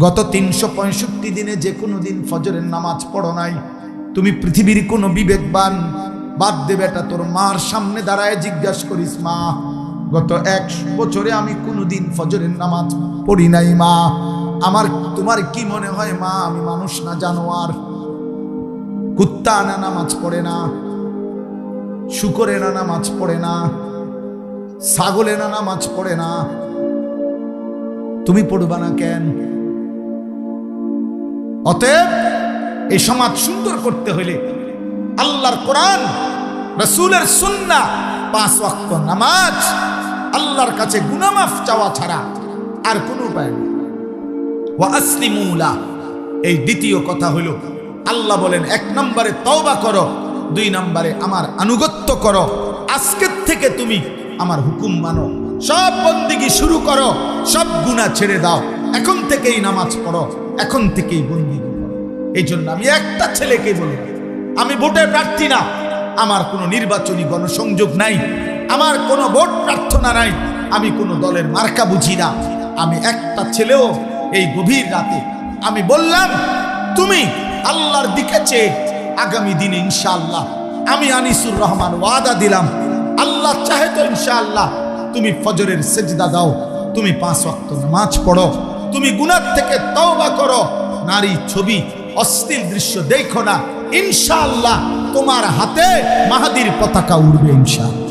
গত 365 দিনে যে কোনো দিন ফজরের নামাজ পড়ো নাই, তুমি পৃথিবীর কোনো বিবেকবান বাদ দে বেটা, তোর মার সামনে দাঁড়ায় জিজ্ঞাসা করিস, মা গত 1 বছরে আমি কোনোদিন ফজরের নামাজ পড়ি নাই মা, তোমার কি মনে হয় মা আমি মানুষ না জানোয়ার? কুত্তা না নামাজ পড়ে না, শুকরে না নামাজ পড়ে না, ছাগলে না নামাজ পড়ে না, তুমি পড়বা না কেন? অতএব এই সমাজ সুন্দর করতে হলে আল্লাহর কোরআন, রাসূলের সুন্নাহ, 5 ওয়াক্ত নামাজ, আল্লাহর কাছে গুনাহ মাফ চাওয়া ছাড়া আর কোনো উপায় নেই। ওয়া আসলিমু লা, এই দ্বিতীয় কথা হলো আল্লাহ বলেন 1 নম্বরে তওবা করো, 2 নম্বরে আমার আনুগত্য করো। আজকের থেকে তুমি আমার হুকুম মানো, সব বন্দেগী শুরু করো, সব গুনাহ ছেড়ে দাও, এখন থেকেই নামাজ পড়ো, এখন থেকেই বন্দেগী করো। এই জন্য আমি একটা ছেলেকে বলি, আমি ভোটের প্রার্থী না, আমার কোনো নির্বাচনী গণসংযোগ নাই, আমার কোনো ভোট প্রার্থনা নাই, আমি কোনো দলের মার্কা বুঝি না। আমি একটা ছেলেও এই গভীর রাতে আমি বললাম, তুমি আল্লাহর দিকে চেয়ে আগামী দিনে ইনশাআল্লাহ, আমি আনিসুর রহমান ওয়াদা দিলাম, আল্লাহ চাহে তো ইনশাআল্লাহ তুমি ফজরের সেজদা দাও, তুমি 5 ওয়াক্ত নামাজ পড়ো, তুমি গুনাহ থেকে তওবা করো, নারী ছবি অশ্লীল দৃশ্য দেখো না, ইনশাআল্লাহ তোমার হাতে মাহাদির পতাকা উড়বে ইনশাআল্লাহ।